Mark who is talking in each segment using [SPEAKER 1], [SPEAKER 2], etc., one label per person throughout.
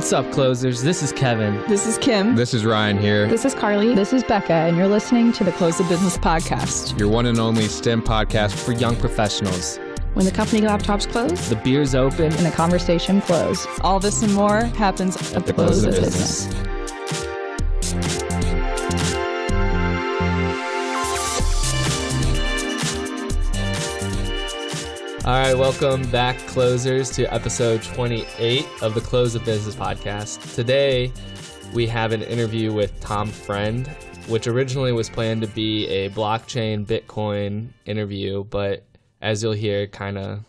[SPEAKER 1] What's up, closers? This is Kevin.
[SPEAKER 2] This is Kim.
[SPEAKER 3] This is Ryan here.
[SPEAKER 2] This is Carly.
[SPEAKER 4] This is Becca, and you're listening to the Close of Business podcast.
[SPEAKER 3] Your one and only STEM podcast
[SPEAKER 1] For young professionals.
[SPEAKER 2] When the company laptops close,
[SPEAKER 1] The beer's open.
[SPEAKER 4] And the conversation flows.
[SPEAKER 2] all this and more happens at the close of business.
[SPEAKER 1] All right, welcome back, closers, to episode 28 of the Close of Business podcast. Today, we have an interview with Tom Friend, which originally was planned to be a blockchain Bitcoin interview, but as you'll hear, kind of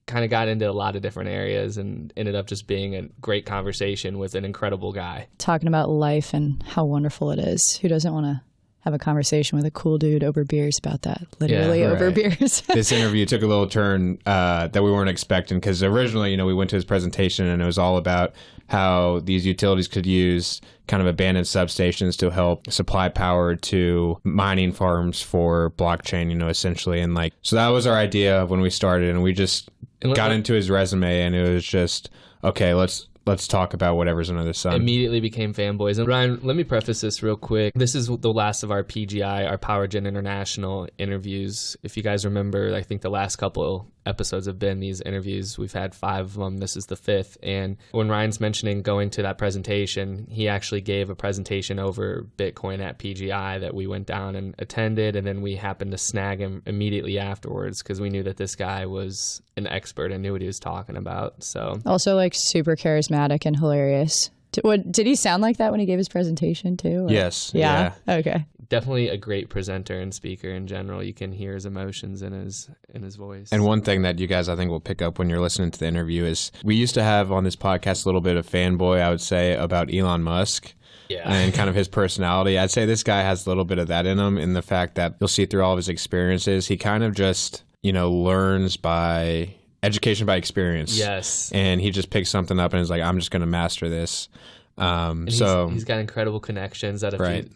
[SPEAKER 1] got into a lot of different areas and ended up just being a great conversation with an incredible guy.
[SPEAKER 4] Talking about life and how wonderful it is. Who doesn't want to have a conversation with a cool dude over beers about that? Literally over beers.
[SPEAKER 3] This interview took a little turn that we weren't expecting because originally, we went to his presentation and it was all about how these utilities could use kind of abandoned substations to help supply power to mining farms for blockchain, essentially. And so that was our idea when we started, and we just got into his resume and it was just, okay, let's talk about whatever's under the sun.
[SPEAKER 1] Immediately became fanboys. And Ryan, let me preface this real quick. This is the last of our PGI, our PowerGen International interviews. If you guys remember, I think the last couple episodes have been these interviews. We've had 5 of them. This is the 5th. And when Ryan's mentioning going to that presentation, he actually gave a presentation over Bitcoin at PGI that we went down and attended. And then we happened to snag him immediately afterwards because we knew that this guy was an expert and knew what he was talking about. So
[SPEAKER 4] Also, super charismatic and hilarious. Did he sound like that when he gave his presentation too? Or?
[SPEAKER 3] Yes.
[SPEAKER 4] Yeah. Okay.
[SPEAKER 1] Definitely a great presenter and speaker in general. You can hear his emotions in his voice.
[SPEAKER 3] And one thing that you guys, I think, will pick up when you're listening to the interview is we used to have on this podcast a little bit of fanboy, I would say, about Elon Musk.
[SPEAKER 1] Yeah.
[SPEAKER 3] And kind of his personality. I'd say this guy has a little bit of that in him, in the fact that you'll see through all of his experiences. He kind of just, learns by education by experience.
[SPEAKER 1] Yes.
[SPEAKER 3] And he just picks something up and is like, I'm just going to master this.
[SPEAKER 1] He's got incredible connections.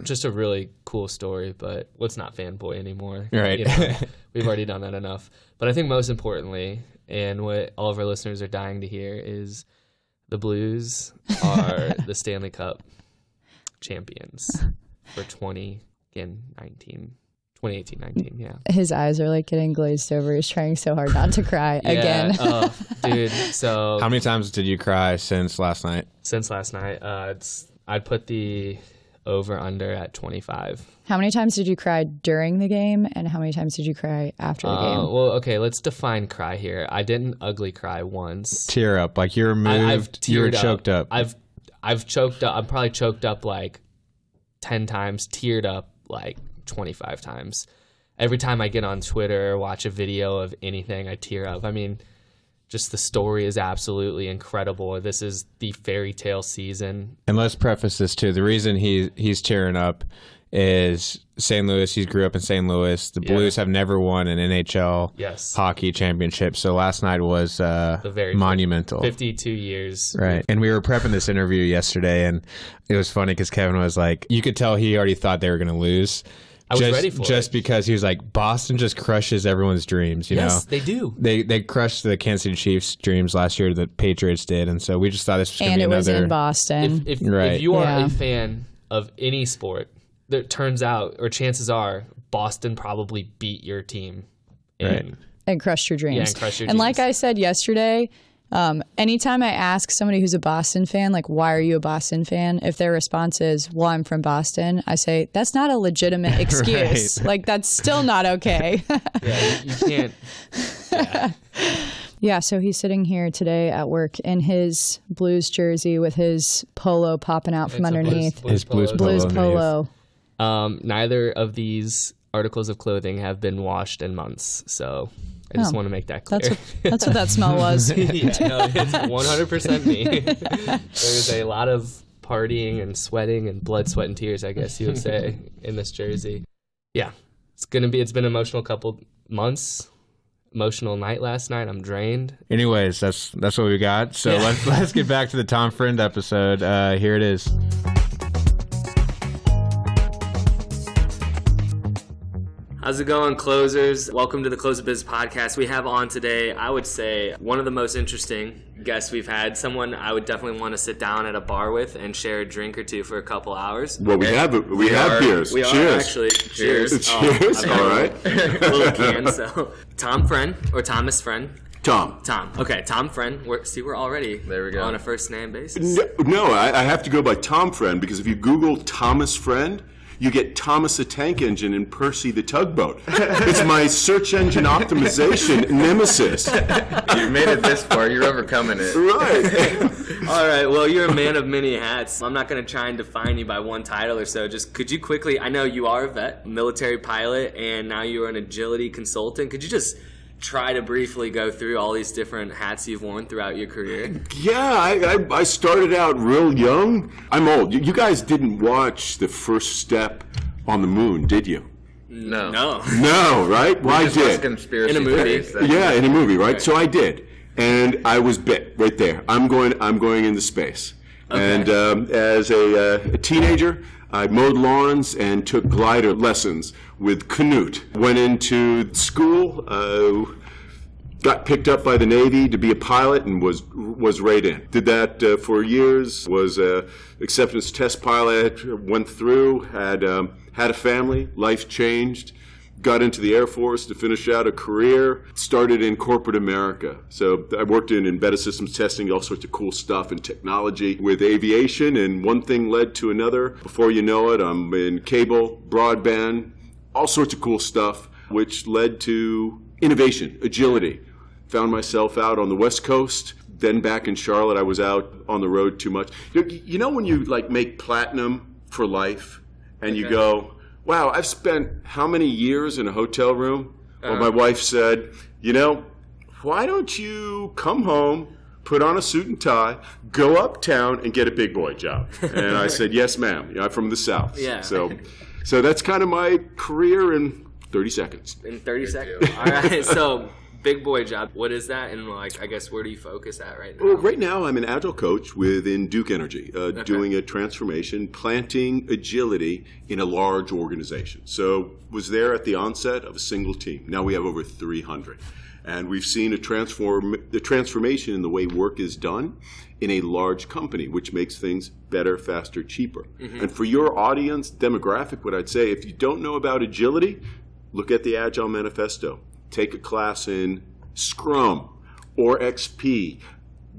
[SPEAKER 1] Just a really cool story, but let's not fanboy anymore.
[SPEAKER 3] Right.
[SPEAKER 1] We've already done that enough. But I think most importantly, and what all of our listeners are dying to hear, is the Blues are the Stanley Cup champions for 2018-19. Yeah.
[SPEAKER 4] His eyes are getting glazed over. He's trying so hard not to cry again.
[SPEAKER 1] Oh, dude. So
[SPEAKER 3] how many times did you cry since last night?
[SPEAKER 1] I'd put the over-under at 25.
[SPEAKER 4] How many times did you cry during the game, and how many times did you cry after the game?
[SPEAKER 1] Well, okay, let's define cry here. I didn't ugly cry once.
[SPEAKER 3] Tear up, you were moved. You were choked up.
[SPEAKER 1] I've choked up. I'm probably choked up 10 times. Teared up 25 times. Every time I get on Twitter or watch a video of anything, I tear up. I mean, just the story is absolutely incredible. This is the fairy tale season.
[SPEAKER 3] And let's preface this too. The reason he's tearing up is St. Louis. He grew up in St. Louis. The Blues have never won an NHL hockey championship. So last night was monumental.
[SPEAKER 1] 52 years.
[SPEAKER 3] Right. And we were prepping this interview yesterday, and it was funny because Kevin was like, you could tell he already thought they were going to lose.
[SPEAKER 1] I was ready for it.
[SPEAKER 3] Just because he was like, Boston just crushes everyone's dreams, you know?
[SPEAKER 1] Yes, they do.
[SPEAKER 3] They crushed the Kansas City Chiefs' dreams last year. The Patriots did. And so we just thought this was going to be another...
[SPEAKER 4] And it was in Boston.
[SPEAKER 1] If you are a fan of any sport, it turns out, or chances are, Boston probably beat your team.
[SPEAKER 4] And crushed your dreams.
[SPEAKER 1] Yeah, and crushed your dreams.
[SPEAKER 4] And like I said yesterday... anytime I ask somebody who's a Boston fan, why are you a Boston fan? If their response is, well, I'm from Boston, I say, that's not a legitimate excuse. That's still not okay.
[SPEAKER 1] Yeah, you can't. Yeah.
[SPEAKER 4] Yeah, so he's sitting here today at work in his Blues jersey with his polo popping out from underneath.
[SPEAKER 3] His Blues
[SPEAKER 4] polo.
[SPEAKER 1] Neither of these articles of clothing have been washed in months, so... I just want to make that clear.
[SPEAKER 4] That's what that smell was.
[SPEAKER 1] It's 100% me. There's a lot of partying and sweating and blood, sweat, and tears, I guess you would say, in this jersey. Yeah, it's been an emotional couple months. Emotional night last night. I'm drained.
[SPEAKER 3] Anyways, that's what we got. So let's get back to the Tom Friend episode. Here it is.
[SPEAKER 1] How's it going, closers? Welcome to the Close the Biz podcast. We have on today, I would say, one of the most interesting guests we've had. Someone I would definitely want to sit down at a bar with and share a drink or two for a couple hours.
[SPEAKER 5] Well, we have beers.
[SPEAKER 1] We
[SPEAKER 5] Cheers.
[SPEAKER 1] are actually. Cheers.
[SPEAKER 5] Cheers. All right.
[SPEAKER 1] A little can. So, Tom Friend or Thomas Friend.
[SPEAKER 5] Tom.
[SPEAKER 1] Okay, Tom Friend. We're already on a first name basis.
[SPEAKER 5] No, I have to go by Tom Friend because if you Google Thomas Friend, you get Thomas the Tank Engine and Percy the Tugboat. It's my search engine optimization nemesis.
[SPEAKER 6] You made it this far. You're overcoming it.
[SPEAKER 5] Right.
[SPEAKER 1] All right. Well, you're a man of many hats. I'm not going to try and define you by one title or so. Just could you quickly, I know you are a vet, military pilot, and now you are an agility consultant. Could you just try to briefly go through all these different hats you've worn throughout your career?
[SPEAKER 5] Yeah, I started out real young. I'm old. You guys didn't watch the first step on the moon, did you?
[SPEAKER 1] No,
[SPEAKER 5] right? Well, I did.
[SPEAKER 6] Conspiracy
[SPEAKER 1] in a movie.
[SPEAKER 6] theories.
[SPEAKER 5] Yeah, in a movie, right? So I did, and I was bit right there. I'm going into space.
[SPEAKER 1] Okay.
[SPEAKER 5] And as a teenager, I mowed lawns and took glider lessons with Canute. Went into school, got picked up by the Navy to be a pilot, and was right in. Did that for years. Was a acceptance test pilot. Went through. Had a family. Life changed. Got into the Air Force to finish out a career. Started in corporate America. So I worked in embedded systems testing, all sorts of cool stuff in technology with aviation, and one thing led to another. Before you know it, I'm in cable, broadband, all sorts of cool stuff, which led to innovation, agility. Found myself out on the West Coast, then back in Charlotte. I was out on the road too much. You know when you like make platinum for life and you go, wow, I've spent how many years in a hotel room? Well, my wife said, why don't you come home, put on a suit and tie, go uptown and get a big boy job? And I said, yes, ma'am. I'm from the South.
[SPEAKER 1] Yeah.
[SPEAKER 5] So that's kind of my career in 30 seconds.
[SPEAKER 1] In 30 seconds. All right. So, big boy job. What is that? And I guess where do you focus at right now?
[SPEAKER 5] Well, right now I'm an agile coach within Duke Energy, doing a transformation, planting agility in a large organization. So was there at the onset of a single team. Now we have over 300. And we've seen the transformation in the way work is done in a large company, which makes things better, faster, cheaper. Mm-hmm. And for your audience demographic, what I'd say, if you don't know about agility, look at the Agile Manifesto. Take a class in Scrum or XP,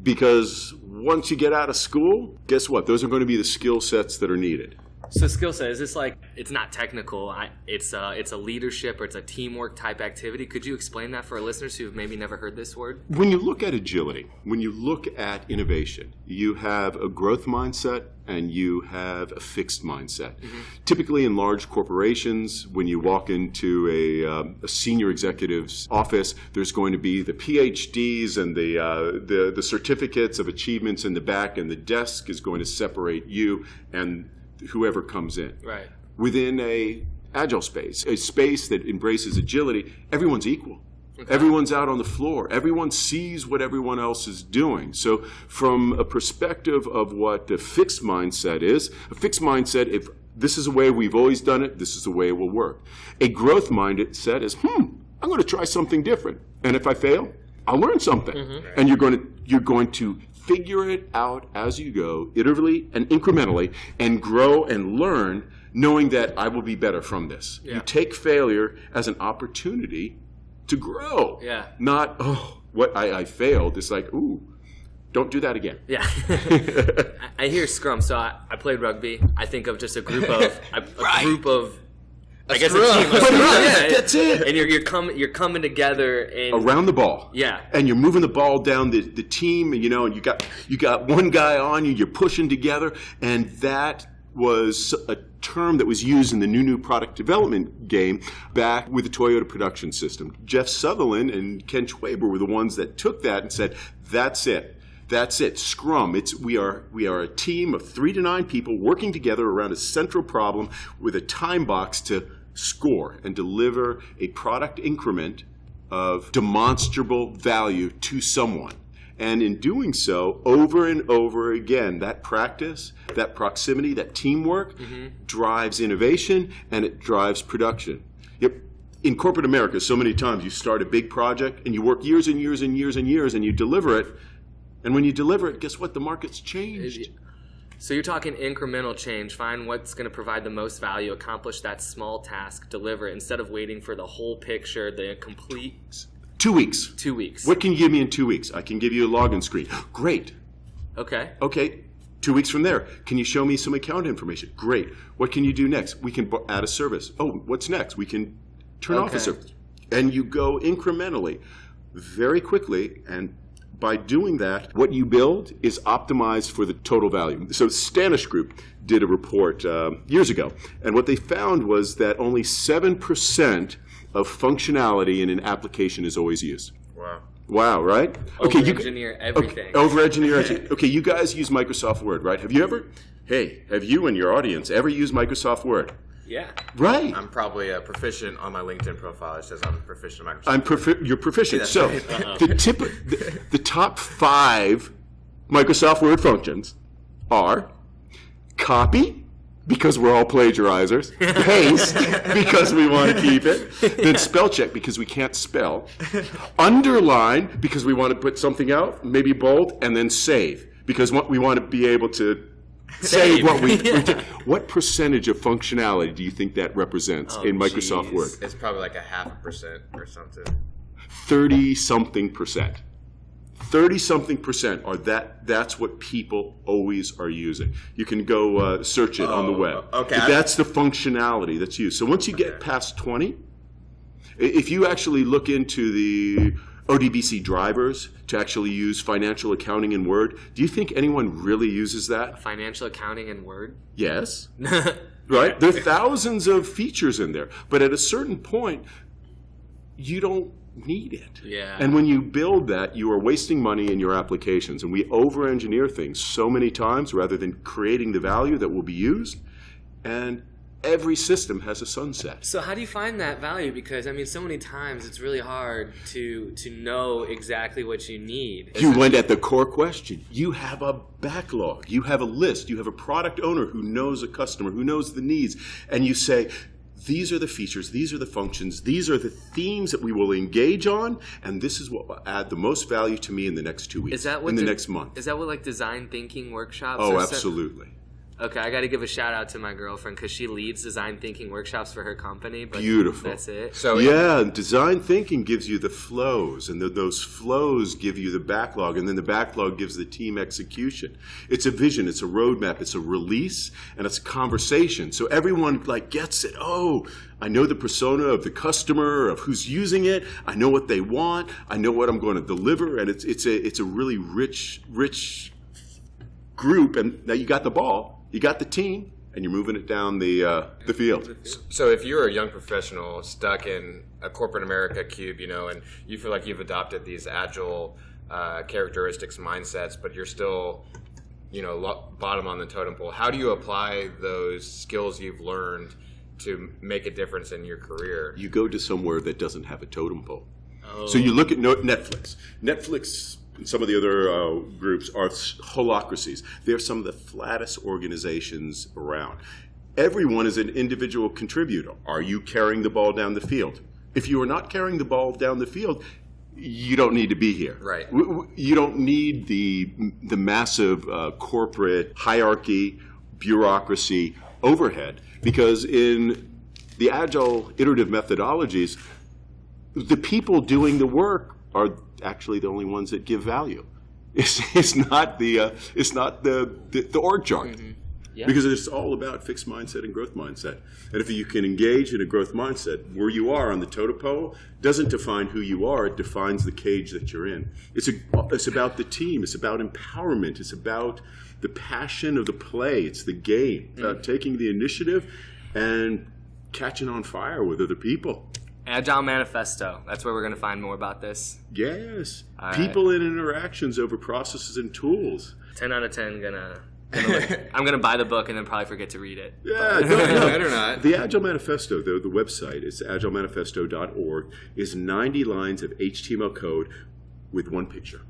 [SPEAKER 5] because once you get out of school, guess what? Those are going to be the skill sets that are needed.
[SPEAKER 1] So skill set, is this like, it's not technical, it's a leadership or it's a teamwork type activity? Could you explain that for our listeners who've maybe never heard this word?
[SPEAKER 5] When you look at agility, when you look at innovation, you have a growth mindset and you have a fixed mindset. Mm-hmm. Typically in large corporations, when you walk into a senior executive's office, there's going to be the PhDs and the certificates of achievements in the back, and the desk is going to separate you and whoever comes in.
[SPEAKER 1] Right.
[SPEAKER 5] Within a agile space, a space that embraces agility, everyone's equal. Okay. Everyone's out on the floor. Everyone sees what everyone else is doing. So from a perspective of what a fixed mindset is, a fixed mindset, if this is the way we've always done it, this is the way it will work. A growth mindset is, I'm going to try something different. And if I fail, I'll learn something. Mm-hmm. And you're going to figure it out as you go, iteratively and incrementally, and grow and learn, knowing that I will be better from this. Yeah. You take failure as an opportunity to grow. Yeah. Not, what I failed. It's like, don't do that again.
[SPEAKER 1] Yeah. I hear Scrum. So I played rugby. I think of just a group of I guess a team.
[SPEAKER 5] That's it.
[SPEAKER 1] And you're coming together and
[SPEAKER 5] around the ball.
[SPEAKER 1] Yeah.
[SPEAKER 5] And you're moving the ball down the team, and and you got one guy on you. You're pushing together, and that was a term that was used in the new product development game back with the Toyota production system. Jeff Sutherland and Ken Schwaber were the ones that took that and said, "That's it. That's it. Scrum. We are a team of 3 to 9 people working together around a central problem with a time box to score and deliver a product increment of demonstrable value to someone." And in doing so, over and over again, that practice, that proximity, that teamwork drives innovation, and it drives production. in corporate America, so many times you start a big project and you work years and years and years and years and you deliver it. And when you deliver it, guess what? The market's changed.
[SPEAKER 1] So you're talking incremental change. Find what's going to provide the most value, accomplish that small task, deliver it, instead of waiting for the whole picture, the complete...
[SPEAKER 5] 2 weeks.
[SPEAKER 1] 2 weeks.
[SPEAKER 5] What can you give me in 2 weeks? I can give you a login screen. Great.
[SPEAKER 1] Okay.
[SPEAKER 5] Okay. 2 weeks from there, can you show me some account information? Great. What can you do next? We can add a service. Oh, what's next? We can turn off a service. And you go incrementally, very quickly, and by doing that, what you build is optimized for the total value. So Stanish Group did a report years ago, and what they found was that only 7% of functionality in an application is always used.
[SPEAKER 6] Wow.
[SPEAKER 5] Wow, right?
[SPEAKER 1] Over-engineer everything.
[SPEAKER 5] Okay, over-engineer everything. Okay, you guys use Microsoft Word, right? Have you and your audience ever used Microsoft Word?
[SPEAKER 1] Yeah.
[SPEAKER 5] Right.
[SPEAKER 6] I'm probably proficient on my LinkedIn profile. It says I'm proficient in Microsoft.
[SPEAKER 5] You're proficient.
[SPEAKER 6] That's
[SPEAKER 5] So
[SPEAKER 6] right.
[SPEAKER 5] the top 5 Microsoft Word functions are copy, because we're all plagiarizers, paste, because we want to keep it, then spell check, because we can't spell, underline, because we want to put something out, maybe bold, and then save, because we want to be able to save what we did. What percentage of functionality do you think that represents in Microsoft Word?
[SPEAKER 6] It's probably like 0.5% or something.
[SPEAKER 5] 30-something percent. 30-something percent are that's what people always are using. You can go search it on the web.
[SPEAKER 6] Okay.
[SPEAKER 5] That's the functionality that's used. So once you get past 20, if you actually look into the ODBC drivers to actually use financial accounting in Word, do you think anyone really uses that?
[SPEAKER 1] Financial accounting in Word?
[SPEAKER 5] Yes. Right? There are thousands of features in there. But at a certain point, you don't need it.
[SPEAKER 1] Yeah.
[SPEAKER 5] And when you build that, you are wasting money in your applications. And we over-engineer things so many times rather than creating the value that will be used. And every system has a sunset.
[SPEAKER 1] So how do you find that value? Because, I mean, so many times it's really hard to know exactly what you need.
[SPEAKER 5] You went at the core question. You have a backlog. You have a list. You have a product owner who knows a customer, who knows the needs. And you say, these are the features, these are the functions, these are the themes that we will engage on, and this is what will add the most value to me in the next 2 weeks,
[SPEAKER 1] Is that what
[SPEAKER 5] in the next month.
[SPEAKER 1] Is that what, like, design thinking workshops?
[SPEAKER 5] Oh, absolutely.
[SPEAKER 1] Okay, I got to give a shout out to my girlfriend because she leads design thinking workshops for her company. But
[SPEAKER 5] Beautiful.
[SPEAKER 1] That's it.
[SPEAKER 6] So
[SPEAKER 5] yeah, design thinking gives you the flows, and those flows give you the backlog, and then the backlog gives the team execution. It's a vision, it's a roadmap, it's a release, and it's a conversation. So everyone gets it. Oh, I know the persona of the customer, of who's using it. I know what they want. I know what I'm going to deliver, and it's a really rich group. And now you got the ball. You got the team, and you're moving it down the field.
[SPEAKER 6] So if you're a young professional stuck in a corporate America cube, and you feel like you've adopted these agile characteristics, mindsets, but you're still, bottom on the totem pole, how do you apply those skills you've learned to make a difference in your career?
[SPEAKER 5] You go to somewhere that doesn't have a totem pole. So you look at Netflix. Netflix and some of the other groups are holacracies. They're some of the flattest organizations around. Everyone is an individual contributor. Are you carrying the ball down the field? If you are not carrying the ball down the field, you don't need to be here.
[SPEAKER 6] Right.
[SPEAKER 5] You don't need the massive corporate hierarchy, bureaucracy, overhead, because in the agile iterative methodologies, the people doing the work are actually the only ones that give value. It's not the org chart.
[SPEAKER 1] Mm-hmm. Yeah.
[SPEAKER 5] Because it's all about fixed mindset and growth mindset. And if you can engage in a growth mindset, where you are on the totem pole doesn't define who you are, it defines the cage that you're in. It's about the team, it's about empowerment, it's about the passion of the play, it's the game, it's about taking the initiative and catching on fire with other people.
[SPEAKER 1] Agile Manifesto. That's where we're going to find more about this.
[SPEAKER 5] Yes.
[SPEAKER 1] All
[SPEAKER 5] People and interactions over processes and tools.
[SPEAKER 1] 10 out of 10 I'm going to buy the book and then probably forget to read it.
[SPEAKER 5] Yeah, no.
[SPEAKER 6] Better not.
[SPEAKER 5] The Agile Manifesto, though, the website, it's agilemanifesto.org, is 90 lines of HTML code with one picture.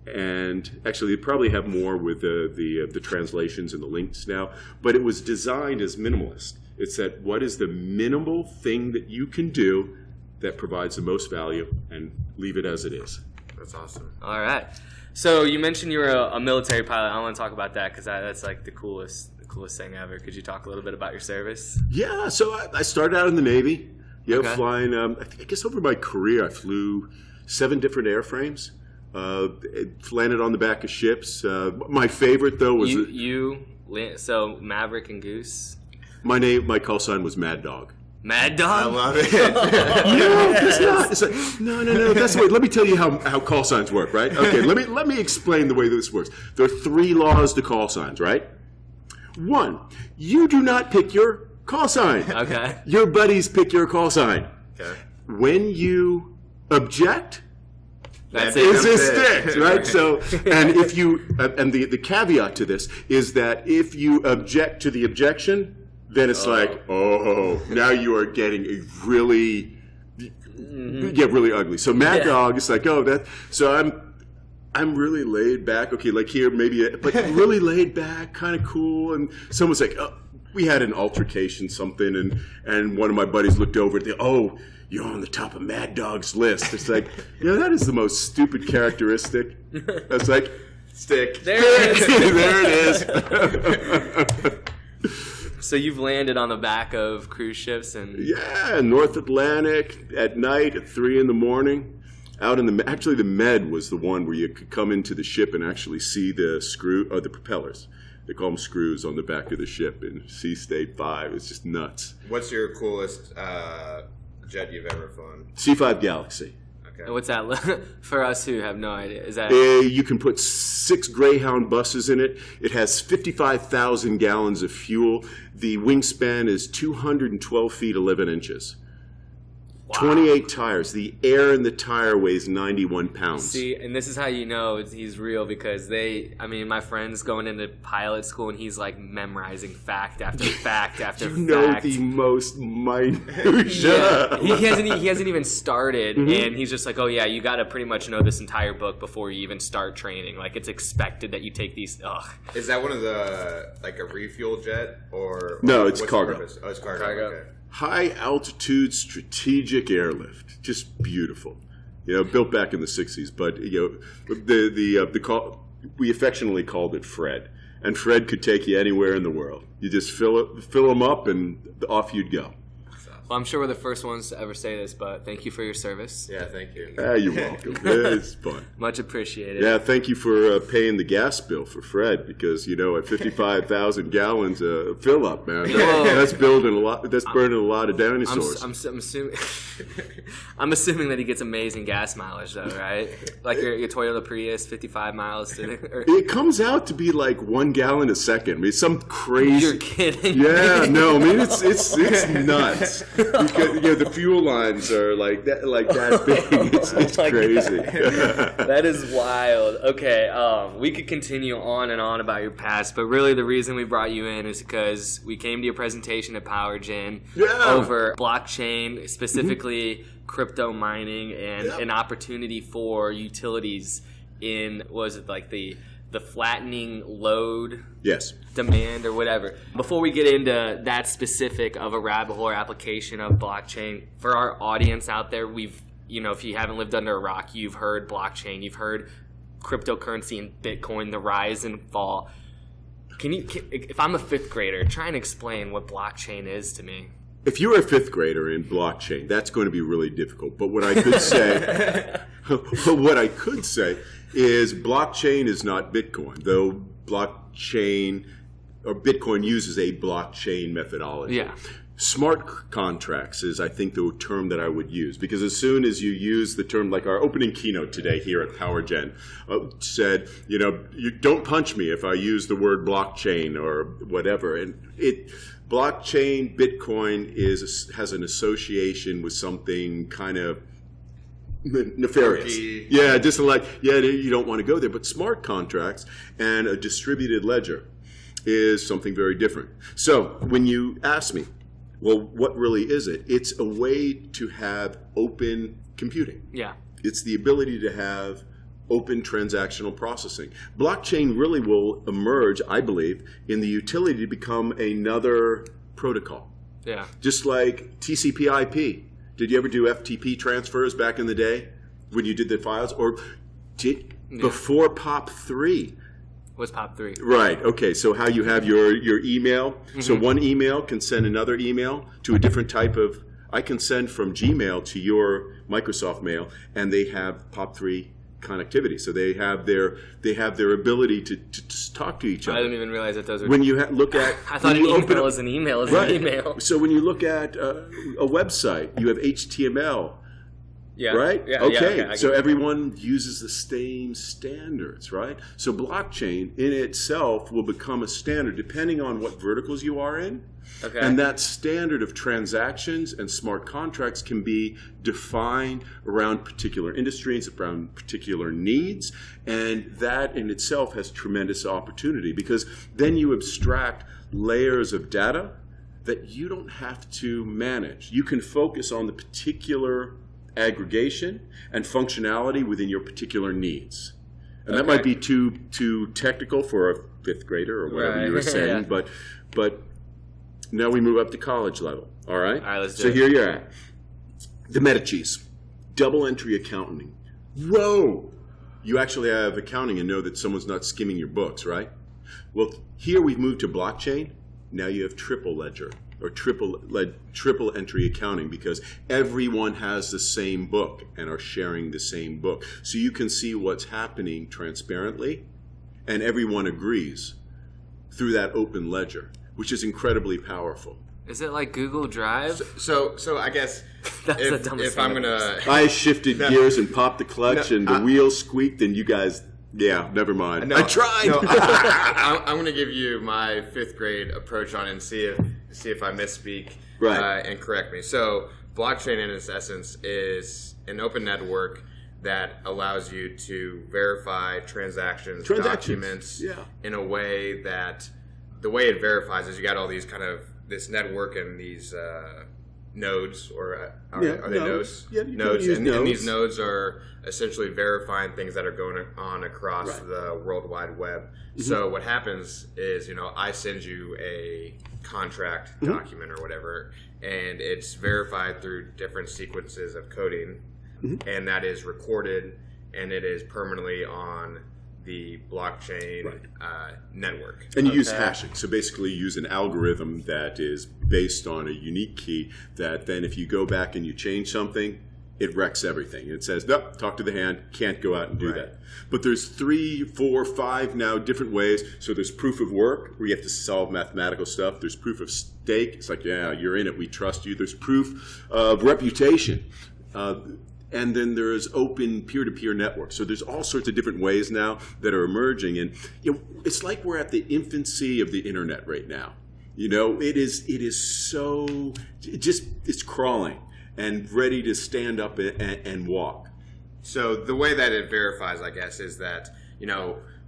[SPEAKER 5] And actually, they probably have more with the translations and the links now, but it was designed as minimalist. It's that what is the minimal thing that you can do that provides the most value, and leave it as it is.
[SPEAKER 6] That's awesome.
[SPEAKER 1] All right. So you mentioned you were a military pilot. I want to talk about that because that's like the coolest thing ever. Could you talk a little bit about your service?
[SPEAKER 5] Yeah, so I started out in the Navy,
[SPEAKER 1] Okay.
[SPEAKER 5] flying, I guess over my career I flew 7 different airframes, landed on the back of ships. My favorite, though, was...
[SPEAKER 1] So Maverick and Goose?
[SPEAKER 5] My call sign was Mad Dog.
[SPEAKER 1] Mad Dog?
[SPEAKER 6] I love it.
[SPEAKER 5] No, that's not. It's like, no. That's the way. Let me tell you how call signs work, right? Okay, let me explain the way this works. There are 3 laws to call signs, right? 1, you do not pick your call sign.
[SPEAKER 1] Okay.
[SPEAKER 5] Your buddies pick your call sign.
[SPEAKER 6] Okay.
[SPEAKER 5] When you object,
[SPEAKER 1] That's
[SPEAKER 5] it
[SPEAKER 1] it.
[SPEAKER 5] sticks, right? So, and if you, and the caveat to this is that if you object to the objection, then it's like, now you are getting a really, really ugly. So Mad Dog is like, so I'm really laid back. Okay, like here maybe, but really laid back, kind of cool. And someone's like, we had an altercation, something, and one of my buddies looked over at you're on the top of Mad Dog's list. It's like, that is the most stupid characteristic. I was like, stick.
[SPEAKER 1] There it is.
[SPEAKER 5] There it is.
[SPEAKER 1] So you've landed on the back of cruise ships and...
[SPEAKER 5] Yeah, North Atlantic at night at 3 in the morning. Out in the Med was the one where you could come into the ship and actually see the propellers. They call them screws on the back of the ship in Sea State 5. It's just nuts.
[SPEAKER 6] What's your coolest jet you've ever flown?
[SPEAKER 5] C5 Galaxy.
[SPEAKER 6] Okay.
[SPEAKER 1] What's that? For us who have no idea, is that...
[SPEAKER 5] You can put 6 Greyhound buses in it. It has 55,000 gallons of fuel. The wingspan is 212 feet 11 inches. Wow. 28 tires. The air in the tire weighs 91 pounds.
[SPEAKER 1] See, and this is how you know he's real, because my friend's going into pilot school and he's like memorizing fact after fact after fact.
[SPEAKER 5] You know the most minutia.
[SPEAKER 1] Yeah. He hasn't even started, and he's just like, oh yeah, you got to pretty much know this entire book before you even start training. Like, it's expected that you take these. Ugh.
[SPEAKER 6] Is that one of the, like a refuel jet or?
[SPEAKER 5] No, it's
[SPEAKER 6] what's
[SPEAKER 5] cargo.
[SPEAKER 6] the purpose? Oh, it's cargo. Okay.
[SPEAKER 5] High altitude strategic airlift, just beautiful. Built back in the 60s, but the call, we affectionately called it Fred, and Fred could take you anywhere in the world. You just fill them up, and off you'd go.
[SPEAKER 1] Well, I'm sure we're the first ones to ever say this, but thank you for your service.
[SPEAKER 6] Yeah, thank you.
[SPEAKER 5] You're welcome. It's fun.
[SPEAKER 1] Much appreciated.
[SPEAKER 5] Yeah, thank you for paying the gas bill for Fred, because at 55,000 gallons fill up, man. That's building a lot. That's burning a lot of dinosaurs.
[SPEAKER 1] I'm assuming that he gets amazing gas mileage, though, right? Like your Toyota Prius, 55 miles to.
[SPEAKER 5] It comes out to be like 1 gallon a second. I mean, some crazy.
[SPEAKER 1] You're kidding.
[SPEAKER 5] Yeah, no. I mean, it's nuts. Because the fuel lines are like that big. It's crazy.
[SPEAKER 1] That is wild. Okay, we could continue on and on about your past, but really the reason we brought you in is because we came to your presentation at PowerGen over blockchain, specifically crypto mining, and an opportunity for utilities in, was it like the flattening load demand or whatever. Before we get into that specific of a rabbit hole application of blockchain, for our audience out there, if you haven't lived under a rock, you've heard blockchain, you've heard cryptocurrency and Bitcoin, the rise and fall. If I'm a 5th grader, try and explain what blockchain is to me.
[SPEAKER 5] If you're a 5th grader in blockchain, that's going to be really difficult. But what I could say, is blockchain is not Bitcoin, though blockchain or Bitcoin uses a blockchain methodology. Yeah. Smart contracts is, I think, the term that I would use, because as soon as you use the term, like our opening keynote today here at PowerGen said, you don't punch me if I use the word blockchain or whatever. And blockchain, Bitcoin has an association with something kind of nefarious. Yeah, just like, you don't want to go there. But smart contracts and a distributed ledger is something very different. So when you ask me, well, what really is it? It's a way to have open computing. Yeah. It's the ability to have open transactional processing. Blockchain really will emerge, I believe, in the utility to become another protocol.
[SPEAKER 1] Yeah.
[SPEAKER 5] Just like TCP/IP. Did you ever do FTP transfers back in the day when you did the files? Or before POP3?
[SPEAKER 1] What's POP3?
[SPEAKER 5] Right. Okay. So how you have your email. So one email can send another email to a different type of. I can send from Gmail to your Microsoft Mail, and they have POP3 connectivity. So they have their ability to talk to each other.
[SPEAKER 1] I didn't even realize that those are.
[SPEAKER 5] When you look at,
[SPEAKER 1] I thought an email is an email. Is an email.
[SPEAKER 5] So when you look at a website, you have HTML.
[SPEAKER 1] Yeah.
[SPEAKER 5] Right?
[SPEAKER 1] Yeah.
[SPEAKER 5] Okay.
[SPEAKER 1] Yeah,
[SPEAKER 5] So everyone uses the same standards, right? So blockchain in itself will become a standard depending on what verticals you are in.
[SPEAKER 1] Okay.
[SPEAKER 5] And that standard of transactions and smart contracts can be defined around particular industries, around particular needs. And that in itself has tremendous opportunity because then you abstract layers of data that you don't have to manage. You can focus on the particular aggregation and functionality within your particular needs. And that might be too technical for a fifth grader or whatever you were saying, but now we move up to college level. All right?
[SPEAKER 1] All right, let's do
[SPEAKER 5] so
[SPEAKER 1] it.
[SPEAKER 5] Here you're at. The Medicis, double entry accounting. Whoa! You actually have accounting and know that someone's not skimming your books, right? Well, here we've moved to blockchain. Now you have triple ledger or triple entry accounting because everyone has the same book and are sharing the same book. So you can see what's happening transparently and everyone agrees through that open ledger, which is incredibly powerful.
[SPEAKER 1] Is it like Google Drive?
[SPEAKER 6] So I guess
[SPEAKER 1] That's the dumbest
[SPEAKER 6] if
[SPEAKER 1] thing
[SPEAKER 6] I'm
[SPEAKER 1] I've
[SPEAKER 6] gonna
[SPEAKER 5] I shifted gears and popped the clutch and the wheel squeaked and you guys, never mind.
[SPEAKER 6] No,
[SPEAKER 5] I tried.
[SPEAKER 6] No, I'm going to give you my fifth grade approach on it and see if I misspeak and correct me. So blockchain in its essence is an open network that allows you to verify transactions. Documents in a way that the way it verifies is you got all these kind of this network and these nodes or are they nodes?
[SPEAKER 5] Yeah, you
[SPEAKER 6] nodes.
[SPEAKER 5] can use
[SPEAKER 6] And
[SPEAKER 5] nodes.
[SPEAKER 6] these nodes are essentially verifying things that are going on across the World Wide Web.
[SPEAKER 5] Mm-hmm.
[SPEAKER 6] So what happens is, I send you a contract document or whatever, and it's verified through different sequences of coding, and that is recorded, and it is permanently on the blockchain network.
[SPEAKER 5] And you use hashing. So basically you use an algorithm that is based on a unique key that then if you go back and you change something, it wrecks everything. It says, nope, talk to the hand, can't go out and do that. But there's 3, 4, 5 now different ways. So there's proof of work where you have to solve mathematical stuff. There's proof of stake. It's like, you're in it, we trust you. There's proof of reputation. And then there's open peer-to-peer networks. So there's all sorts of different ways now that are emerging. And it's like we're at the infancy of the internet right now. It is so, it's crawling and ready to stand up and walk.
[SPEAKER 6] So the way that it verifies, I guess, is that,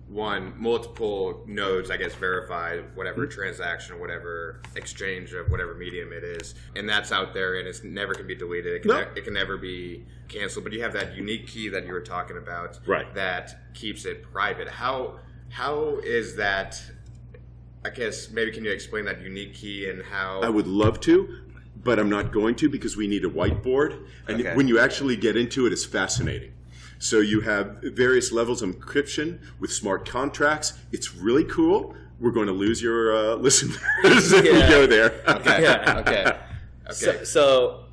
[SPEAKER 6] multiple nodes, I guess, verify whatever transaction, whatever exchange of whatever medium it is. And that's out there and it never can be deleted. It can never be canceled. But you have that unique key that you were talking about that keeps it private. How is that, I guess, maybe can you explain that unique key and how...
[SPEAKER 5] I would love to, but I'm not going to because we need a whiteboard. And when you actually get into it, it's fascinating. So you have various levels of encryption with smart contracts. It's really cool. We're going to lose your listeners if we go there.
[SPEAKER 6] Okay.
[SPEAKER 1] So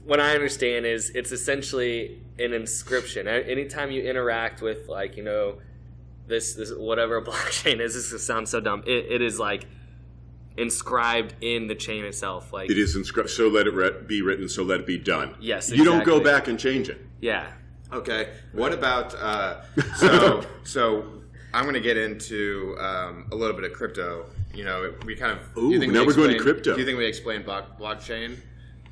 [SPEAKER 1] what I understand is it's essentially an inscription. Anytime you interact with this whatever a blockchain is, this sounds so dumb. It is like inscribed in the chain itself. Like
[SPEAKER 5] it is inscribed. So let it be written. So let it be done.
[SPEAKER 1] Yes,
[SPEAKER 5] You don't go back and change it.
[SPEAKER 1] Yeah.
[SPEAKER 6] Okay. What about so I'm going to get into a little bit of crypto. We kind of.
[SPEAKER 5] Now we're going to crypto.
[SPEAKER 6] Do you think we explain blockchain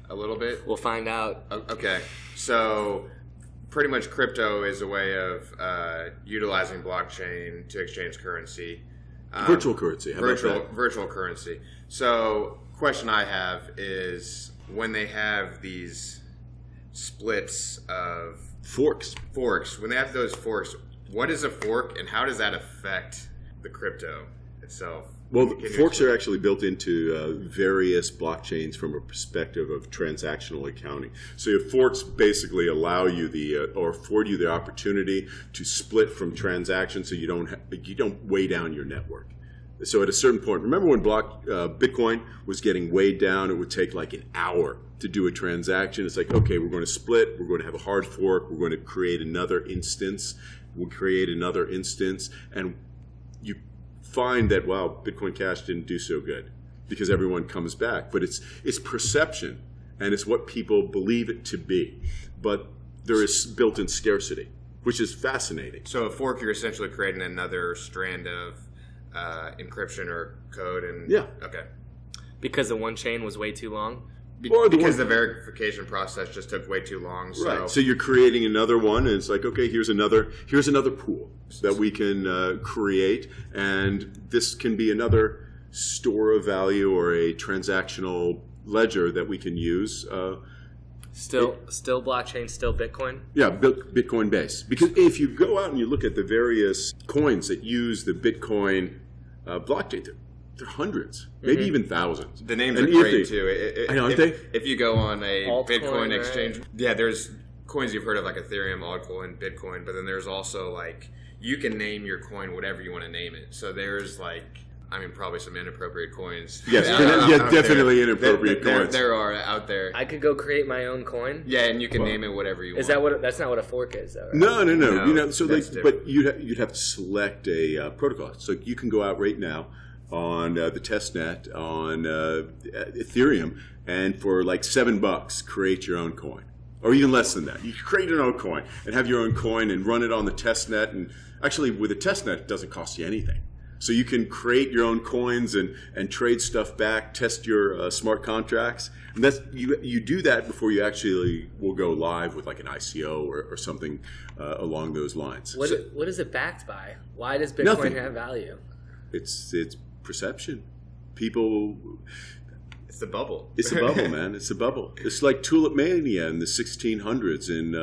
[SPEAKER 6] a little bit?
[SPEAKER 1] We'll find out.
[SPEAKER 6] Okay. So pretty much crypto is a way of utilizing blockchain to exchange currency.
[SPEAKER 5] Virtual currency. How about that?
[SPEAKER 6] Virtual currency. So question I have is when they have these splits of
[SPEAKER 5] Forks.
[SPEAKER 6] When they have those forks, what is a fork and how does that affect the crypto itself?
[SPEAKER 5] Well,
[SPEAKER 6] Can you
[SPEAKER 5] forks
[SPEAKER 6] explain?
[SPEAKER 5] are actually built into various blockchains from a perspective of transactional accounting. So your forks basically allow you or afford you the opportunity to split from transactions, so you don't weigh down your network. So at a certain point, remember when Bitcoin was getting weighed down? It would take like an hour to do a transaction. It's like, okay, we're going to split. We're going to have a hard fork. We're going to create another instance. We'll create another instance, and you find that, wow, Bitcoin Cash didn't do so good because everyone comes back. But it's perception, and it's what people believe it to be. But there is built-in scarcity, which is fascinating.
[SPEAKER 6] So a fork, you're essentially creating another strand of encryption or code, and
[SPEAKER 5] Yeah.
[SPEAKER 6] okay,
[SPEAKER 1] Because the one chain was way too long.
[SPEAKER 6] because the verification process just took way too long. So,
[SPEAKER 5] Right. So you're creating another one, and it's like, okay, here's another pool that we can create, and this can be another store of value or a transactional ledger that we can use.
[SPEAKER 1] Still blockchain, still Bitcoin.
[SPEAKER 5] Yeah, Bitcoin base. Because if you go out and you look at the various coins that use the Bitcoin blockchain, they're hundreds, maybe even thousands.
[SPEAKER 6] the names
[SPEAKER 5] And
[SPEAKER 6] are
[SPEAKER 5] if
[SPEAKER 6] great
[SPEAKER 5] they-
[SPEAKER 6] too.
[SPEAKER 5] I know, aren't they?
[SPEAKER 6] If you go on a
[SPEAKER 1] Altcoin,
[SPEAKER 6] Bitcoin
[SPEAKER 1] right?
[SPEAKER 6] exchange, yeah, there's coins you've heard of like Ethereum, altcoin, Bitcoin, but then there's also like you can name your coin whatever you want to name it. So there's like, I mean, probably some inappropriate coins.
[SPEAKER 5] Yes,
[SPEAKER 6] out
[SPEAKER 5] definitely
[SPEAKER 6] there.
[SPEAKER 5] inappropriate coins.
[SPEAKER 6] There are out there.
[SPEAKER 1] I could go create my own coin.
[SPEAKER 6] Yeah, and you can name it whatever you want.
[SPEAKER 1] Is that what? That's not what a fork is, though. Right?
[SPEAKER 5] No.
[SPEAKER 6] No,
[SPEAKER 5] You know, so
[SPEAKER 6] that's
[SPEAKER 5] like,
[SPEAKER 6] different.
[SPEAKER 5] but you'd have to select a protocol. So you can go out right now on the testnet on Ethereum, and for like $7, create your own coin, or even less than that. You can create your own coin and have your own coin and run it on the testnet. And actually, with a testnet, it doesn't cost you anything. So you can create your own coins and trade stuff back, test your smart contracts. And that's you do that before you actually will go live with like an ICO or something along those lines.
[SPEAKER 1] What
[SPEAKER 5] So
[SPEAKER 1] is it backed by? Why does Bitcoin
[SPEAKER 5] Nothing.
[SPEAKER 1] have value?
[SPEAKER 5] it's perception. People,
[SPEAKER 6] It's the bubble.
[SPEAKER 5] it's a bubble, man. It's a bubble. It's like tulip mania in the 1600s in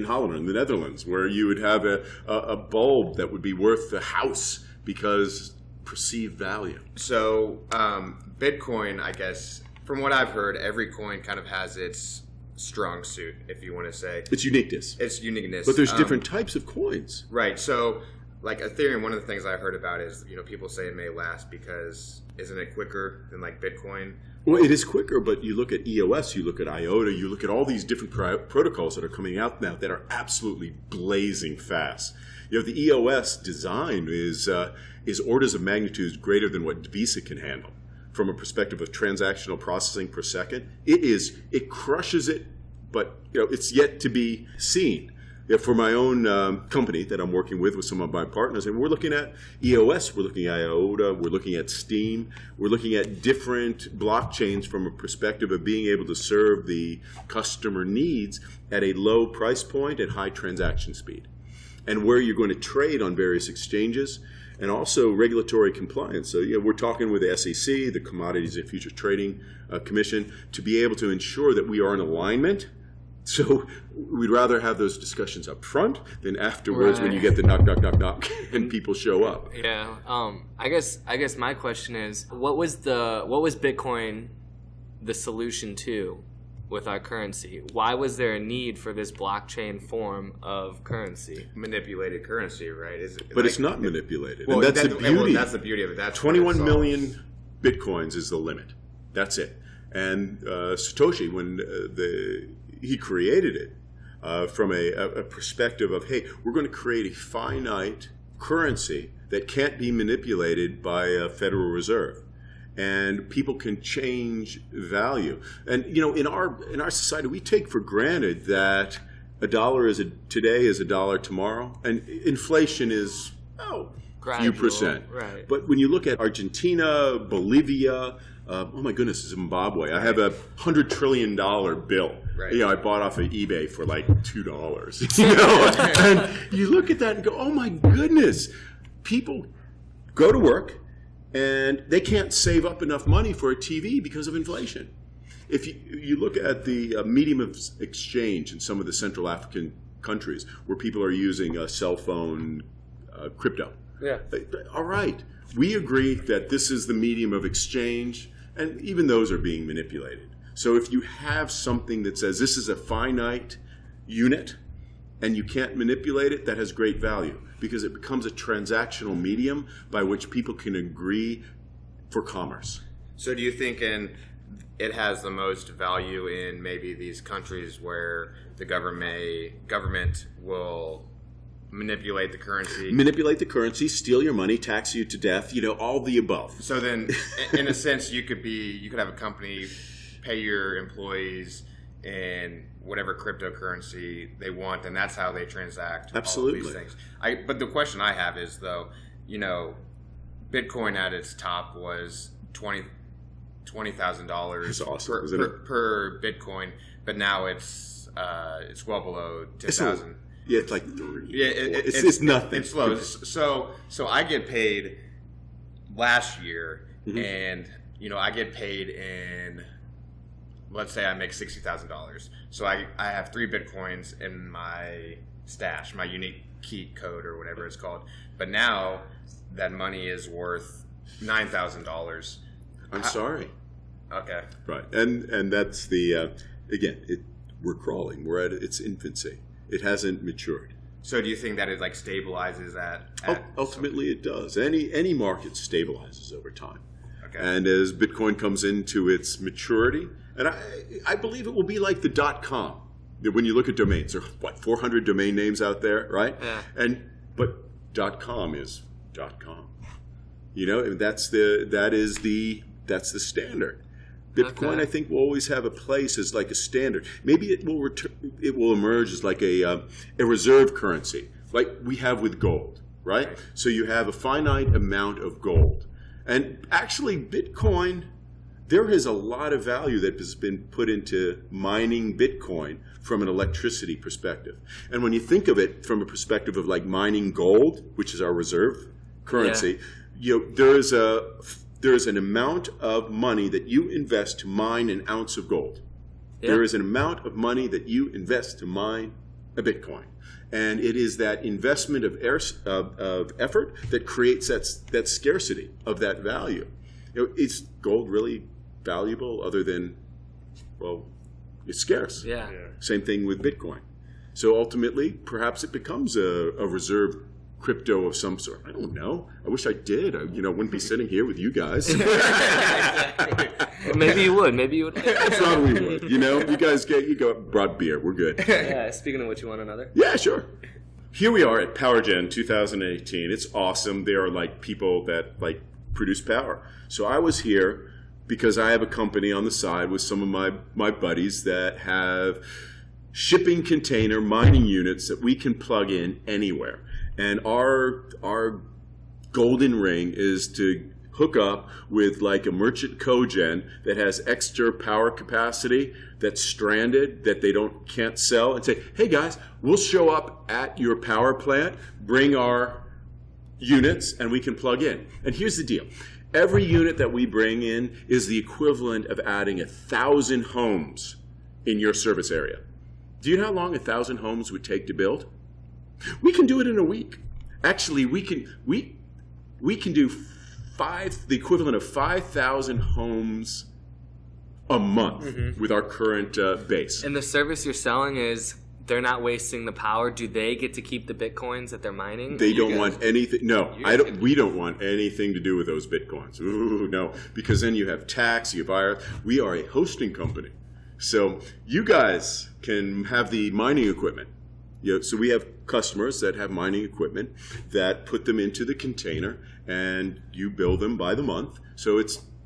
[SPEAKER 5] Holland, in the Netherlands, where you would have a bulb that would be worth the house because perceived value.
[SPEAKER 6] So Bitcoin, I guess, from what I've heard, every coin kind of has its strong suit, if you want to say.
[SPEAKER 5] It's uniqueness.
[SPEAKER 6] Its uniqueness.
[SPEAKER 5] But there's different types of coins.
[SPEAKER 6] Right. So, like Ethereum, one of the things I heard about is, people say it may last because isn't it quicker than like Bitcoin?
[SPEAKER 5] Well, it is quicker, but you look at EOS, you look at IOTA, you look at all these different protocols that are coming out now that are absolutely blazing fast. The EOS design is orders of magnitude greater than what Visa can handle from a perspective of transactional processing per second. It crushes it, but it's yet to be seen. For my own company that I'm working with some of my partners, and we're looking at EOS, we're looking at IOTA, we're looking at Steam, we're looking at different blockchains from a perspective of being able to serve the customer needs at a low price point and high transaction speed, and where you're going to trade on various exchanges, and also regulatory compliance. So we're talking with the SEC, the Commodities and Futures Trading Commission, to be able to ensure that we are in alignment. So we'd rather have those discussions up front than afterwards when you get the knock and people show up.
[SPEAKER 1] Yeah. I guess my question is, what was Bitcoin the solution to with our currency? Why was there a need for this blockchain form of currency?
[SPEAKER 6] Manipulated currency, right?
[SPEAKER 5] But it's not manipulated.
[SPEAKER 6] Well,
[SPEAKER 5] and that's the beauty.
[SPEAKER 6] Well, that's the beauty of it. That's
[SPEAKER 5] 21
[SPEAKER 6] what it
[SPEAKER 5] million Bitcoins is the limit. That's it. And Satoshi, when he created it from a perspective of, hey, we're going to create a finite currency that can't be manipulated by a Federal Reserve, and people can change value. And in our society, we take for granted that a dollar today is a dollar tomorrow, and inflation is a few percent.
[SPEAKER 1] Right.
[SPEAKER 5] But when you look at Argentina, Bolivia, oh my goodness, Zimbabwe. I have a $100 trillion bill.
[SPEAKER 6] Right.
[SPEAKER 5] I bought off of eBay for like $2. And you look at that and go, oh my goodness. People go to work and they can't save up enough money for a TV because of inflation. If you look at the medium of exchange in some of the Central African countries where people are using a cell phone crypto,
[SPEAKER 1] Yeah.
[SPEAKER 5] All right. We agree that this is the medium of exchange, and even those are being manipulated. So if you have something that says this is a finite unit and you can't manipulate it, that has great value because it becomes a transactional medium by which people can agree for commerce.
[SPEAKER 6] So do you think it has the most value in maybe these countries where the government will manipulate the currency, steal your money, tax you to death, all the above. So then, in a sense, you could have a company pay your employees in whatever cryptocurrency they want, and that's how they transact.
[SPEAKER 5] Absolutely.
[SPEAKER 6] All of these things. But the question I have is, though, Bitcoin at its top was $20,000
[SPEAKER 5] That's awesome,
[SPEAKER 6] per Bitcoin, but now it's well below 10,000.
[SPEAKER 5] Yeah, it's like 3.
[SPEAKER 6] Yeah,
[SPEAKER 5] it's nothing.
[SPEAKER 6] It's low. So I get paid last year, and I get paid in, let's say I make $60,000. So I have 3 Bitcoins in my stash, my unique key code or whatever it's called. But now that money is worth $9,000.
[SPEAKER 5] I'm sorry.
[SPEAKER 6] Okay.
[SPEAKER 5] Right, and that's the we're crawling. We're at its infancy. It hasn't matured.
[SPEAKER 6] So do you think that it stabilizes at
[SPEAKER 5] ultimately it does. Any market stabilizes over time.
[SPEAKER 6] Okay.
[SPEAKER 5] And as Bitcoin comes into its maturity, and I believe it will be like the .com. When you look at domains, there are 400 domain names out there, right?
[SPEAKER 1] Yeah.
[SPEAKER 5] But .com is .com. That's the standard. Bitcoin,
[SPEAKER 1] Okay.
[SPEAKER 5] I think, will always have a place as like a standard. Maybe it will emerge as like a reserve currency, like we have with gold, right? So you have a finite amount of gold. And actually, Bitcoin, there is a lot of value that has been put into mining Bitcoin from an electricity perspective. And when you think of it from a perspective of like mining gold, which is our reserve currency, there's an amount of money that you invest to mine an ounce of gold. Yeah. There is an amount of money that you invest to mine a Bitcoin. And it is that investment of effort that creates that scarcity of that value. Is gold really valuable other than, well, it's scarce?
[SPEAKER 1] Yeah.
[SPEAKER 5] Same thing with Bitcoin. So ultimately, perhaps it becomes a reserve crypto of some sort. I don't know. I wish I did. I wouldn't be sitting here with you guys.
[SPEAKER 1] Maybe you would.
[SPEAKER 5] I thought we would. You guys brought beer. We're good.
[SPEAKER 1] Yeah. Speaking of which, you want another?
[SPEAKER 5] Yeah, sure. Here we are at PowerGen 2018. It's awesome. There are like people that like produce power. So I was here because I have a company on the side with some of my buddies that have shipping container mining units that we can plug in anywhere. And our golden ring is to hook up with like a merchant cogen that has extra power capacity that's stranded that they can't sell, and say, hey guys, we'll show up at your power plant, bring our units, and we can plug in. And here's the deal. Every unit that we bring in is the equivalent of adding 1,000 homes in your service area. Do you know how long 1,000 homes would take to build? We can do it in a week. Actually, we can do the equivalent of 5,000 homes a month with our current base.
[SPEAKER 1] And the service you're selling is they're not wasting the power. Do they get to keep the Bitcoins that they're mining?
[SPEAKER 5] They don't want anything. No, we don't want anything to do with those Bitcoins. Ooh, no, because then you have tax, you have IRS. We are a hosting company. So you guys can have the mining equipment. So we have customers that have mining equipment that put them into the container, and you bill them by the month. So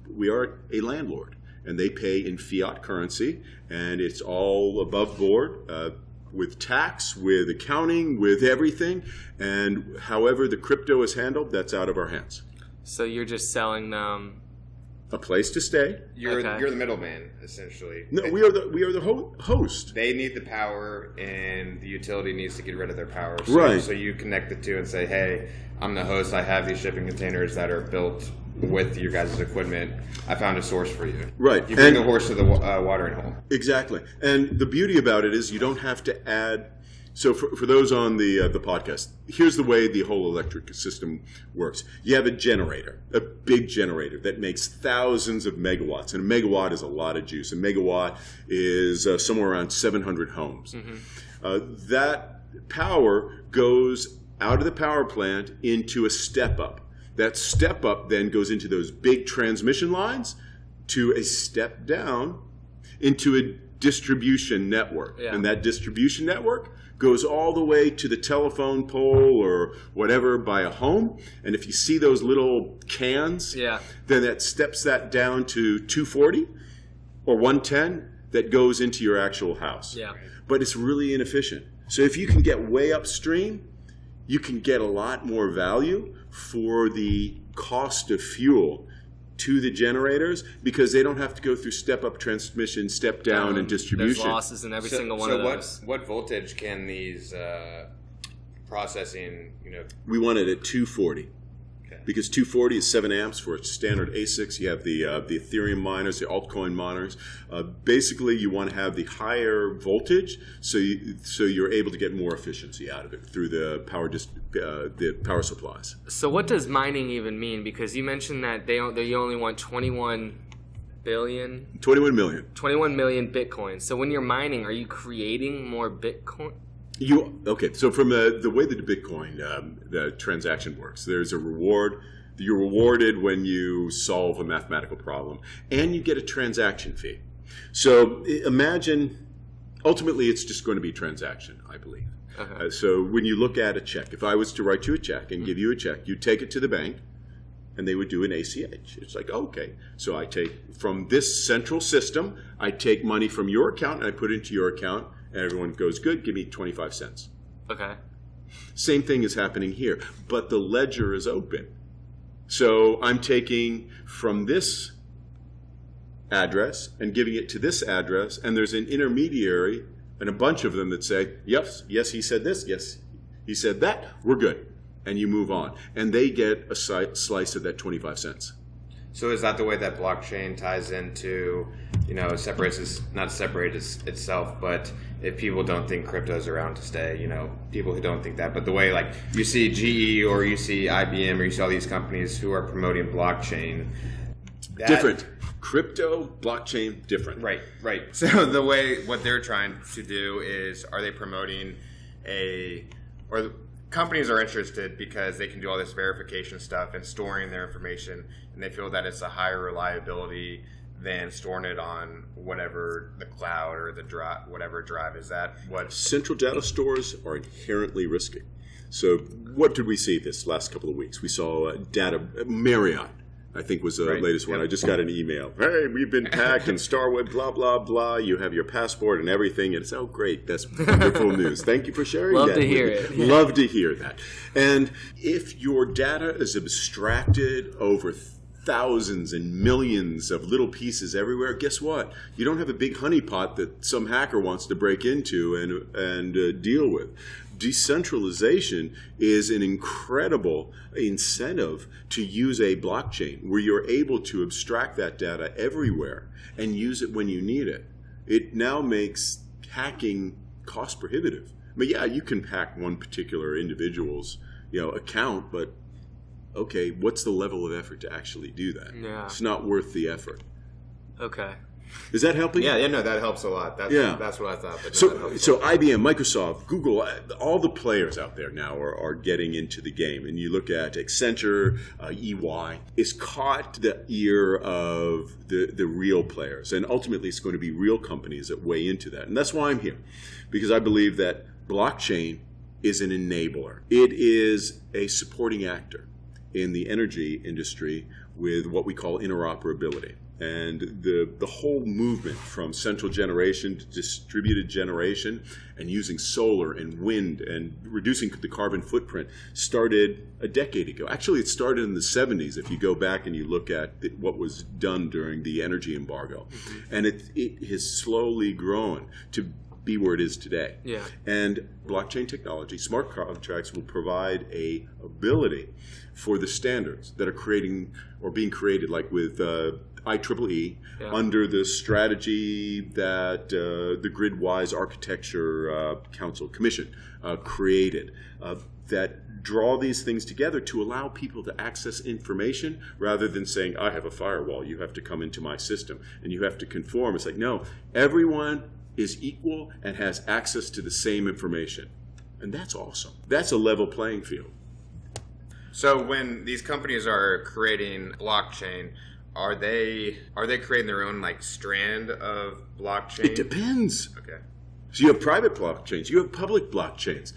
[SPEAKER 5] we are a landlord, and they pay in fiat currency, and it's all above board with tax, with accounting, with everything. And however the crypto is handled, that's out of our hands.
[SPEAKER 1] So you're just selling them
[SPEAKER 5] a place to stay.
[SPEAKER 6] You're the middleman, essentially.
[SPEAKER 5] No, we are the host.
[SPEAKER 6] They need the power, and the utility needs to get rid of their power.
[SPEAKER 5] Right.
[SPEAKER 6] So you connect the two and say, hey, I'm the host. I have these shipping containers that are built with your guys' equipment. I found a source for you.
[SPEAKER 5] Right.
[SPEAKER 6] You bring the horse to the watering hole.
[SPEAKER 5] Exactly. And the beauty about it is you don't have to add So for those on the podcast, here's the way the whole electric system works. You have a generator, a big generator that makes thousands of megawatts. And a megawatt is a lot of juice. A megawatt is somewhere around 700 homes. That power goes out of the power plant into a step-up. That step-up then goes into those big transmission lines to a step-down into a distribution network.
[SPEAKER 1] Yeah.
[SPEAKER 5] And that distribution network goes all the way to the telephone pole or whatever by a home. And if you see those little cans, then that steps that down to 240 or 110 that goes into your actual house.
[SPEAKER 1] Yeah.
[SPEAKER 5] But it's really inefficient. So if you can get way upstream, you can get a lot more value for the cost of fuel to the generators because they don't have to go through step-up transmission, step-down, and distribution.
[SPEAKER 1] There's losses in every single one of those.
[SPEAKER 6] So what voltage can these processing,
[SPEAKER 5] We want it at 240. Because 240 is 7 amps for a standard ASICs. You have the Ethereum miners, the altcoin miners. Basically, you want to have the higher voltage, so you're able to get more efficiency out of it through the power supplies.
[SPEAKER 1] So what does mining even mean? Because you mentioned that you only want 21 million Bitcoin. So when you're mining, are you creating more Bitcoin?
[SPEAKER 5] So from the way that the Bitcoin the transaction works, there's a reward. You're rewarded when you solve a mathematical problem, and you get a transaction fee. So imagine, ultimately, it's just going to be a transaction, I believe. So when you look at a check, if I was to write you a check and give you a check, you take it to the bank, and they would do an ACH. It's like, okay, so I take from this central system, I take money from your account, and I put it into your account, and everyone goes, good, give me 25 cents.
[SPEAKER 1] Okay.
[SPEAKER 5] Same thing is happening here, but the ledger is open. So I'm taking from this address and giving it to this address, and there's an intermediary and a bunch of them that say, yes, he said this, yes, he said that, we're good. And you move on. And they get a slice of that 25 cents.
[SPEAKER 6] So is that the way that blockchain ties into, not separates itself, but if people don't think crypto's around to stay, people who don't think that, but the way like you see GE or you see IBM or you see all these companies who are promoting blockchain.
[SPEAKER 5] Different. Crypto, blockchain, different.
[SPEAKER 6] Right. So the way, what they're trying to do is, are they promoting companies are interested because they can do all this verification stuff and storing their information, and they feel that it's a higher reliability than storing it on whatever the cloud or the whatever drive. Is that what?
[SPEAKER 5] Central data stores are inherently risky. So what did we see this last couple of weeks? We saw Marriott, I think was the latest one. I just got an email. Hey, we've been hacked and Starwood, blah, blah, blah. You have your passport and everything. And it's, oh, great. That's wonderful news. Thank you for sharing that.
[SPEAKER 1] Love to hear it.
[SPEAKER 5] Yeah. Love to hear that. And if your data is abstracted over thousands and millions of little pieces everywhere, guess what? You don't have a big honeypot that some hacker wants to break into and deal with. Decentralization is an incredible incentive to use a blockchain where you're able to abstract that data everywhere and use it when you need it. It now makes hacking cost prohibitive. I mean, yeah, you can hack one particular individual's account, but okay, what's the level of effort to actually do that?
[SPEAKER 1] Yeah.
[SPEAKER 5] It's not worth the effort.
[SPEAKER 1] Okay.
[SPEAKER 5] Is that helping?
[SPEAKER 6] Yeah, no, that helps a lot. That's what I thought. But
[SPEAKER 5] So IBM, Microsoft, Google, all the players out there now are getting into the game. And you look at Accenture, EY, it's caught the ear of the real players. And ultimately, it's going to be real companies that weigh into that. And that's why I'm here. Because I believe that blockchain is an enabler. It is a supporting actor in the energy industry with what we call interoperability. And the whole movement from central generation to distributed generation and using solar and wind and reducing the carbon footprint started a decade ago. Actually, it started in the 70s if you go back and you look at what was done during the energy embargo. Mm-hmm. And it has slowly grown to be where it is today.
[SPEAKER 1] Yeah.
[SPEAKER 5] And blockchain technology, smart contracts will provide a ability for the standards that are creating or being created, like with the IEEE under the strategy that the Gridwise Architecture Commission created that draw these things together to allow people to access information rather than saying, I have a firewall, you have to come into my system and you have to conform. It's like, no, everyone is equal and has access to the same information. And that's awesome. That's a level playing field.
[SPEAKER 6] So when these companies are creating blockchain, are they creating their own like strand of blockchain?
[SPEAKER 5] It depends.
[SPEAKER 6] Okay.
[SPEAKER 5] So you have private blockchains, you have public blockchains.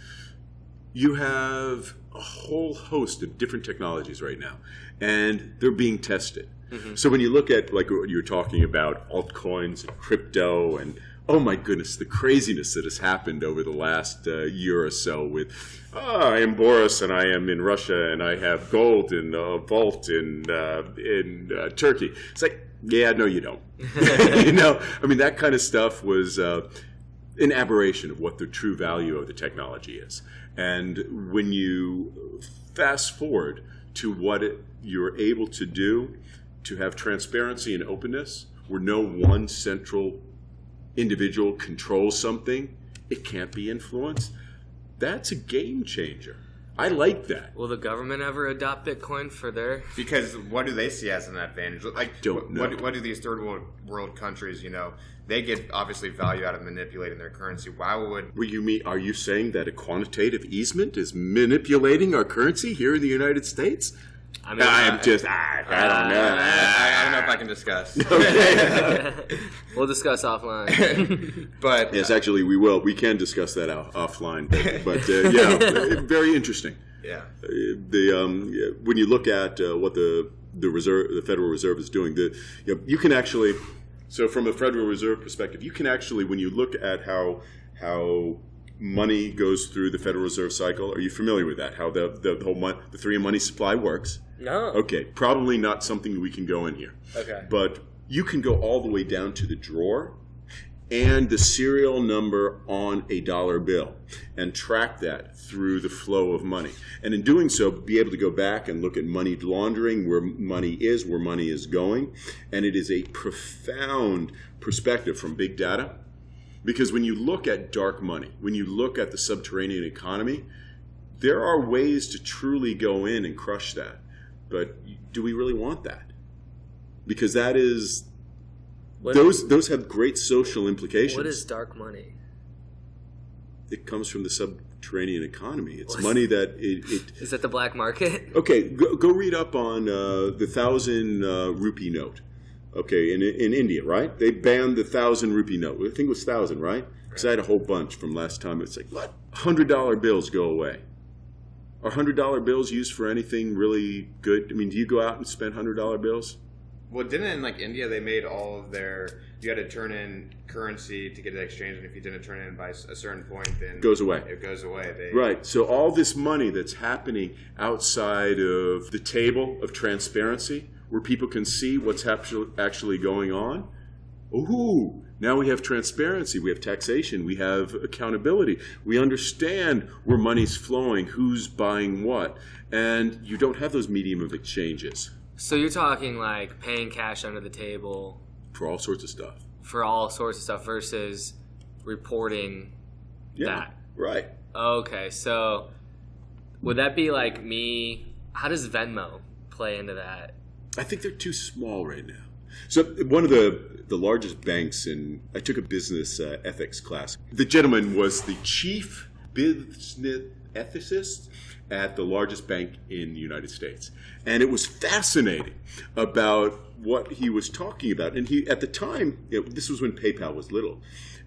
[SPEAKER 5] You have a whole host of different technologies right now, and they're being tested. Mm-hmm. So when you look at like what you're talking about, altcoins and crypto, and oh my goodness, the craziness that has happened over the last year or so with, I am Boris and I am in Russia and I have gold in a vault in Turkey. It's like, yeah, no, you don't. I mean, that kind of stuff was an aberration of what the true value of the technology is. And when you fast forward to what you're able to do to have transparency and openness, where no one central individual controls something, it can't be influenced, that's a game changer. I like that.
[SPEAKER 1] Will the government ever adopt Bitcoin for their...
[SPEAKER 6] Because what do they see as an advantage? Like,
[SPEAKER 5] don't know.
[SPEAKER 6] What do these third world countries, they get obviously value out of manipulating their currency. Why would...
[SPEAKER 5] What you mean, are you saying that a quantitative easement is manipulating our currency here in the United States?
[SPEAKER 1] I mean,
[SPEAKER 5] I don't know.
[SPEAKER 6] I don't know if I can discuss.
[SPEAKER 5] Okay.
[SPEAKER 1] We'll discuss offline.
[SPEAKER 6] But
[SPEAKER 5] yes, actually, we will. We can discuss that offline. But yeah, very interesting.
[SPEAKER 6] Yeah.
[SPEAKER 5] When you look at what the Federal Reserve is doing, you can actually. So from a Federal Reserve perspective, you can actually, when you look at how money goes through the Federal Reserve cycle, are you familiar with that? How the whole the theory of money supply works?
[SPEAKER 1] No.
[SPEAKER 5] Okay, probably not something we can go in here.
[SPEAKER 1] Okay.
[SPEAKER 5] But you can go all the way down to the drawer and the serial number on a dollar bill and track that through the flow of money. And in doing so, be able to go back and look at money laundering, where money is going. And it is a profound perspective from big data. Because when you look at dark money, when you look at the subterranean economy, there are ways to truly go in and crush that. But do we really want that? Because that is... Those have great social implications.
[SPEAKER 1] What is dark money?
[SPEAKER 5] It comes from the subterranean economy. It's money that
[SPEAKER 1] Is that the black market?
[SPEAKER 5] Okay, go read up on the 1,000 rupee note. Okay, in India, right? They banned the 1,000 rupee note. I think it was 1,000, right? Because I had a whole bunch from last time. It's like, what? $100 bills go away. Are $100 bills used for anything really good? I mean, do you go out and spend $100 bills?
[SPEAKER 6] Well, didn't in like India they made all of you had to turn in currency to get it exchanged, and if you didn't turn it in by a certain point, then
[SPEAKER 5] it goes away.
[SPEAKER 6] It goes away.
[SPEAKER 5] Right. So all this money that's happening outside of the table of transparency, where people can see what's actually going on. Ooh, now we have transparency, we have taxation, we have accountability. We understand where money's flowing, who's buying what, and you don't have those medium of exchanges.
[SPEAKER 1] So you're talking like paying cash under the table
[SPEAKER 5] For all sorts of stuff.
[SPEAKER 1] For all sorts of stuff versus reporting that.
[SPEAKER 5] Right.
[SPEAKER 1] Okay, so would that be like me? How does Venmo play into that?
[SPEAKER 5] I think they're too small right now. So one of the largest banks I took a business ethics class. The gentleman was the chief business ethicist at the largest bank in the United States. And it was fascinating about what he was talking about. And he, at the time, this was when PayPal was little.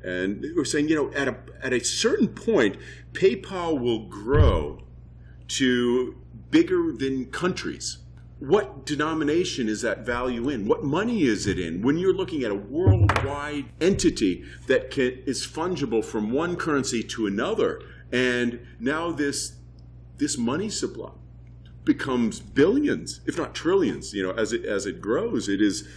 [SPEAKER 5] And they were saying, at a certain point, PayPal will grow to bigger than countries. What denomination is that value in? What money is it in? When you're looking at a worldwide entity that is fungible from one currency to another, and now this money supply becomes billions, if not trillions, as it grows, it's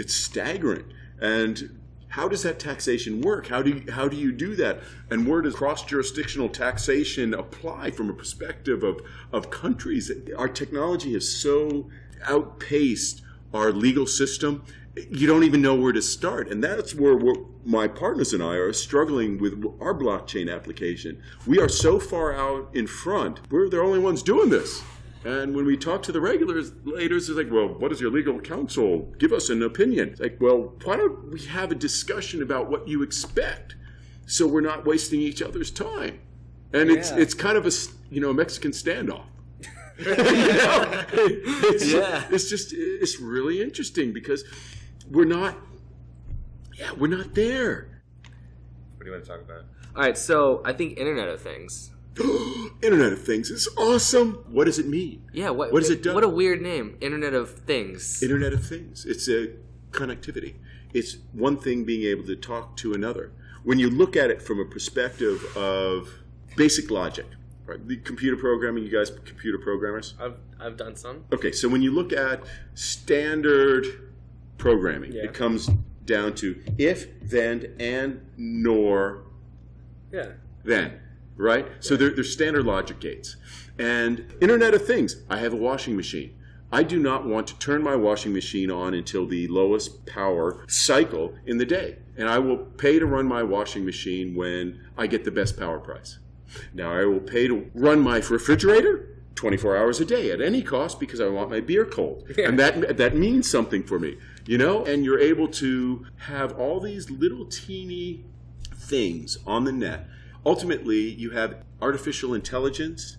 [SPEAKER 5] staggering. And how does that taxation work? How do you do that? And where does cross-jurisdictional taxation apply from a perspective of countries? Our technology has so outpaced our legal system, you don't even know where to start. And that's where my partners and I are struggling with our blockchain application. We are so far out in front. We're the only ones doing this. And when we talk to the regulators, it's like, well, what does your legal counsel give us an opinion? It's like, well, why don't we have a discussion about what you expect so we're not wasting each other's time? And it's kind of a Mexican standoff. It's really interesting because we're not there.
[SPEAKER 6] What do you want to talk about? All right, so I think Internet of Things.
[SPEAKER 5] Internet of Things is awesome. What does it mean?
[SPEAKER 6] Yeah, what
[SPEAKER 5] does it do?
[SPEAKER 6] What a weird name, Internet of Things.
[SPEAKER 5] Internet of Things. It's a connectivity. It's one thing being able to talk to another. When you look at it from a perspective of basic logic, right? The computer programming, you guys computer programmers?
[SPEAKER 6] I've done some.
[SPEAKER 5] Okay, so when you look at standard programming, it comes down to if, then, and, nor, then, right? So they're standard logic gates. And Internet of Things, I have a washing machine. I do not want to turn my washing machine on until the lowest power cycle in the day. And I will pay to run my washing machine when I get the best power price. Now, I will pay to run my refrigerator 24 hours a day at any cost because I want my beer cold. And that means something for me, And you're able to have all these little teeny things on the net. Ultimately, you have artificial intelligence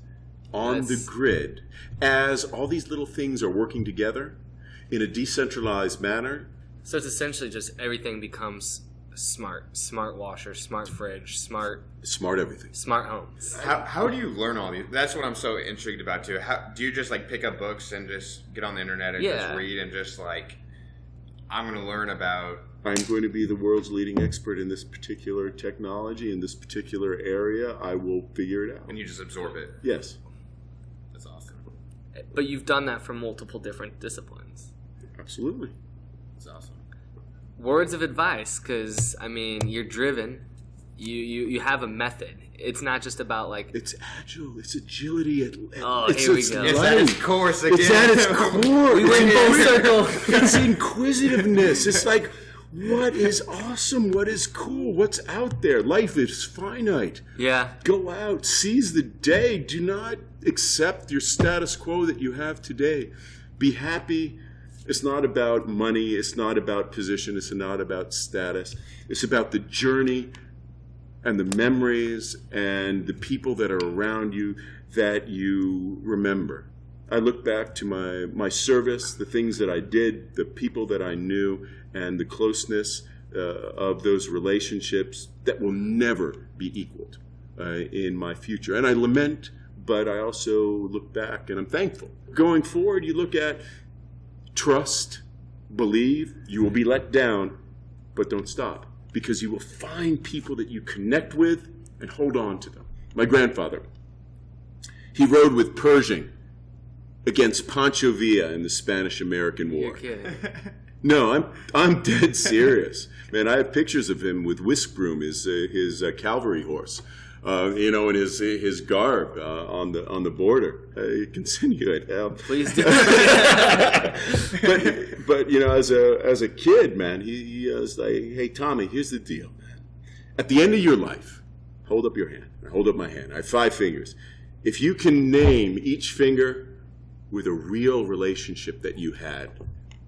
[SPEAKER 5] on the grid as all these little things are working together in a decentralized manner.
[SPEAKER 6] So it's essentially just everything becomes smart washer, smart fridge, smart
[SPEAKER 5] everything,
[SPEAKER 6] smart homes.
[SPEAKER 3] How do you learn all these? That's what I'm so intrigued about too. Do you just pick up books and just get on the internet and just read and just I'm going to learn about?
[SPEAKER 5] I'm going to be the world's leading expert in this particular technology, in this particular area. I will figure it out.
[SPEAKER 3] And you just absorb it.
[SPEAKER 5] Yes.
[SPEAKER 3] That's awesome.
[SPEAKER 6] But you've done that for multiple different disciplines.
[SPEAKER 5] Absolutely.
[SPEAKER 3] That's awesome.
[SPEAKER 6] Words of advice, because you're driven. You have a method. It's not just about
[SPEAKER 5] It's agile. It's agility.
[SPEAKER 6] Here we go.
[SPEAKER 3] It's at its core again.
[SPEAKER 5] It's at its core.
[SPEAKER 6] We went full circle.
[SPEAKER 5] It's inquisitiveness. It's what is awesome? What is cool? What's out there? Life is finite.
[SPEAKER 6] Yeah.
[SPEAKER 5] Go out. Seize the day. Do not accept your status quo that you have today. Be happy. It's not about money. It's not about position. It's not about status. It's about the journey and the memories and the people that are around you that you remember. I look back to my service, the things that I did, the people that I knew, and the closeness of those relationships that will never be equaled in my future. And I lament, but I also look back and I'm thankful. Going forward, you look at trust, believe, you will be let down, but don't stop. Because you will find people that you connect with and hold on to them. My grandfather, he rode with Pershing against Pancho Villa in the Spanish-American War.
[SPEAKER 6] You're kidding.
[SPEAKER 5] No, I'm dead serious. Man, I have pictures of him with Whisk Broom, his cavalry horse, in his garb on the border. You can send you it.
[SPEAKER 6] Please do.
[SPEAKER 5] But as a kid, man, he was like, "Hey, Tommy, here's the deal, man. At the end of your life, hold up your hand. I hold up my hand. I have 5 fingers. If you can name each finger with a real relationship that you had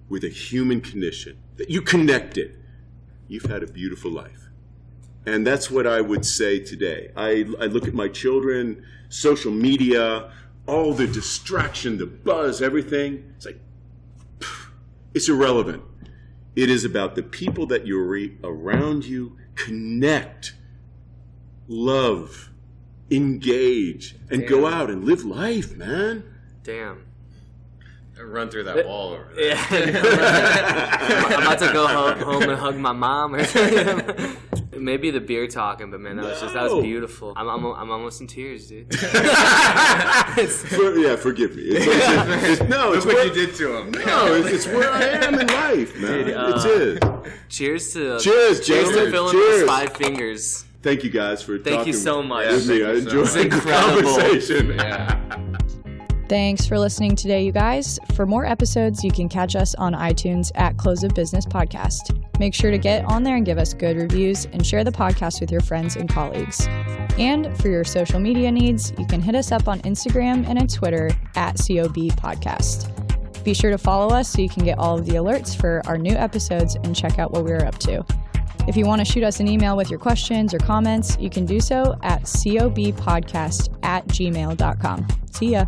[SPEAKER 5] with a human condition that you connected, you've had a beautiful life." And that's what I would say today. I look at my children, social media, all the distraction, the buzz, everything. It's it's irrelevant. It is about the people that you're around you. Connect, love, engage, and go out and live life, man.
[SPEAKER 6] Damn.
[SPEAKER 3] Run through that wall over there.
[SPEAKER 6] Yeah. I'm about to go home and hug my mom. Maybe the beer talking, but man, that was beautiful. I'm almost in tears, dude.
[SPEAKER 5] Forgive me.
[SPEAKER 3] Look what you did to him.
[SPEAKER 5] No, it's where I am in life, man.
[SPEAKER 6] Dude, Cheers to
[SPEAKER 5] cheers
[SPEAKER 6] to filling those 5 fingers.
[SPEAKER 5] Thank you guys for talking
[SPEAKER 6] you so much.
[SPEAKER 5] with me. I enjoyed the
[SPEAKER 6] incredible.
[SPEAKER 5] conversation.
[SPEAKER 3] Yeah.
[SPEAKER 4] Thanks for listening today, you guys. For more episodes, you can catch us on iTunes at Close of Business Podcast. Make sure to get on there and give us good reviews and share the podcast with your friends and colleagues. And for your social media needs, you can hit us up on Instagram and on Twitter at COB Podcast. Be sure to follow us so you can get all of the alerts for our new episodes and check out what we're up to. If you want to shoot us an email with your questions or comments, you can do so at cobpodcast@gmail.com. See ya.